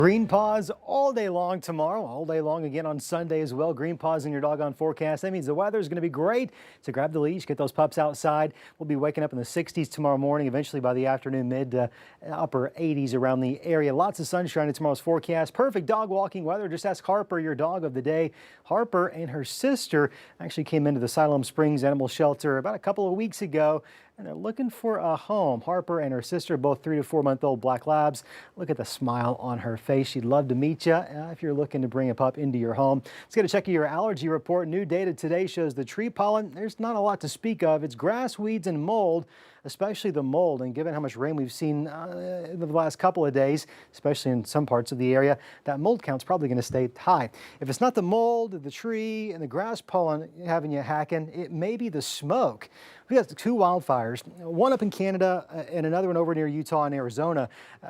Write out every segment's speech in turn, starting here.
Green paws all day long tomorrow, all day long again on Sunday as well. Green paws in your doggone forecast. That means the weather is going to be great. So grab the leash, get those pups outside. We'll be waking up in the 60s tomorrow morning, eventually by the afternoon, mid to upper 80s around the area. Lots of sunshine in tomorrow's forecast. Perfect dog walking weather. Just ask Harper, your dog of the day. Harper and her sister actually came into the Siloam Springs Animal Shelter about a couple of weeks ago, and they're looking for a home. Harper and her sister, both 3 to 4 month old black labs. Look at the smile on her face. She'd love to meet you if you're looking to bring a pup into your home. Let's get a check of your allergy report. New data today shows the tree pollen, there's not a lot to speak of. It's grass, weeds, and mold, especially the mold. And given how much rain we've seen in the last couple of days, especially in some parts of the area, that mold count's probably going to stay high. If it's not the mold, the tree, and the grass pollen having you hacking, it may be the smoke. We got 2 wildfires, one up in Canada and another one over near Utah and Arizona.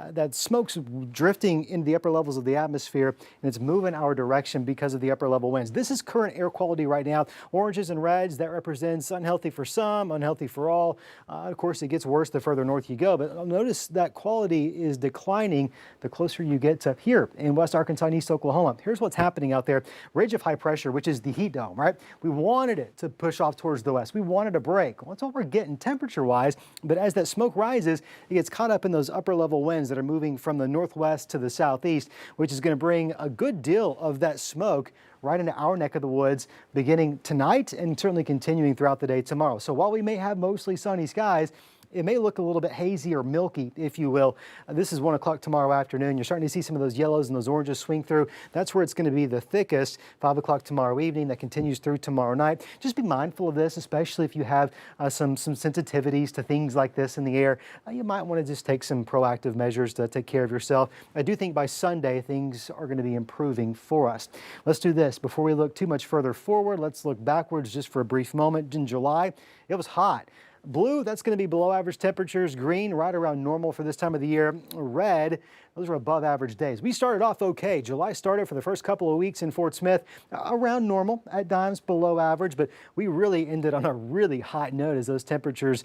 That smoke's drifting into the upper levels of the atmosphere, and it's moving our direction because of the upper level winds. This is current air quality right now. Oranges and reds, that represents unhealthy for some, unhealthy for all. Of course, it gets worse the further north you go, but notice that quality is declining the closer you get to here in West Arkansas and East Oklahoma. Here's what's happening out there. Ridge of high pressure, which is the heat dome, right? We wanted it to push off towards the west. We wanted a break. Well, that's what we're getting temperature-wise, but as that smoke rises, it gets caught up in those upper level winds that are moving from the northwest to the southeast, which is going to bring a good deal of that smoke right into our neck of the woods beginning tonight and certainly continuing throughout the day tomorrow. So while we may have mostly sunny skies, it may look a little bit hazy or milky, if you will. This is 1 o'clock tomorrow afternoon. You're starting to see some of those yellows and those oranges swing through. That's where it's going to be the thickest. 5 o'clock tomorrow evening. That continues through tomorrow night. Just be mindful of this, especially if you have some sensitivities to things like this in the air. You might want to just take some proactive measures to take care of yourself. I do think by Sunday, things are going to be improving for us. Let's do this. Before we look too much further forward, let's look backwards just for a brief moment. In July, it was hot. Blue, that's going to be below average temperatures. Green, right around normal for this time of the year. Red, those are above average days. We started off okay. July started for the first couple of weeks in Fort Smith around normal, at times below average, but we really ended on a really hot note as those temperatures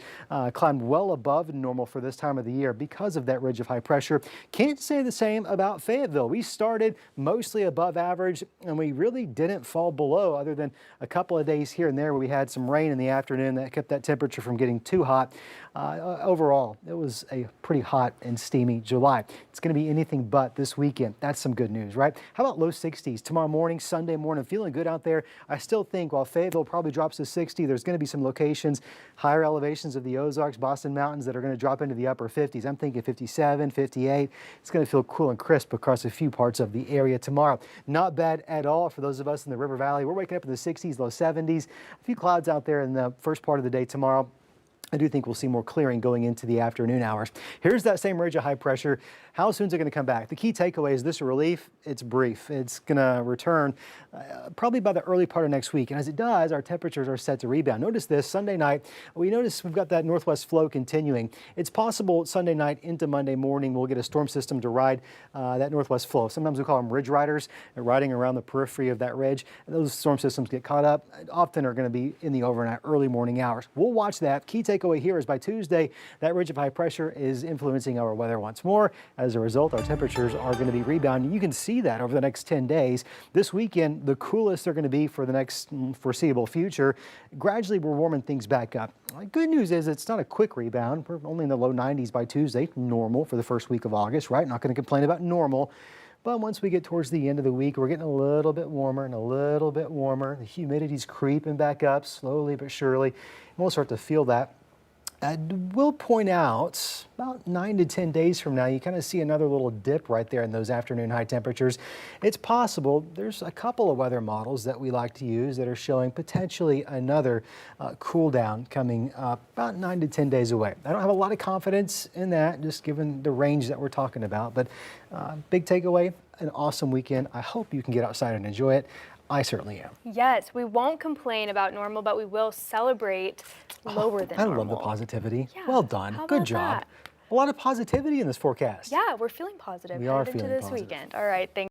climbed well above normal for this time of the year because of that ridge of high pressure. Can't say the same about Fayetteville. We started mostly above average, and we really didn't fall below other than a couple of days here and there where we had some rain in the afternoon that kept that temperature from getting too hot. Overall, it was a pretty hot and steamy July. It's going to be anything but this weekend. That's some good news, right? How about low 60s tomorrow morning, Sunday morning? Feeling good out there. I still think while Fayetteville probably drops to 60, there's going to be some locations, higher elevations of the Ozarks, Boston Mountains that are going to drop into the upper 50s. I'm thinking 57, 58. It's going to feel cool and crisp across a few parts of the area tomorrow. Not bad at all for those of us in the River Valley. We're waking up in the 60s, low 70s. A few clouds out there in the first part of the day tomorrow. I do think we'll see more clearing going into the afternoon hours. Here's that same ridge of high pressure. How soon is it going to come back? The key takeaway is this relief, it's brief. It's going to return probably by the early part of next week. And as it does, our temperatures are set to rebound. Notice this, Sunday night, we've got that northwest flow continuing. It's possible Sunday night into Monday morning, we'll get a storm system to ride that northwest flow. Sometimes we call them ridge riders. They're riding around the periphery of that ridge. And those storm systems get caught up, often are going to be in the overnight, early morning hours. We'll watch that. Key takeaway here is by Tuesday, that ridge of high pressure is influencing our weather once more. As a result, our temperatures are going to be rebounding. You can see that over the next 10 days. This weekend, the coolest they're going to be for the next foreseeable future. Gradually, we're warming things back up. Good news is it's not a quick rebound. We're only in the low 90s by Tuesday, normal for the first week of August, right? Not going to complain about normal. But once we get towards the end of the week, we're getting a little bit warmer and a little bit warmer. The humidity's creeping back up slowly but surely. And we'll start to feel that. I will point out about 9 to 10 days from now, you kind of see another little dip right there in those afternoon high temperatures. It's possible. There's a couple of weather models that we like to use that are showing potentially another cool down coming up about 9 to 10 days away. I don't have a lot of confidence in that, just given the range that we're talking about. But big takeaway, an awesome weekend. I hope you can get outside and enjoy it. I certainly am. Yes, we won't complain about normal, but we will celebrate lower than normal. I love the positivity. Yeah. Well done. Good job. A lot of positivity in this forecast. Yeah, we're feeling positive. We are headed feeling into this positive. weekend. All right, thanks.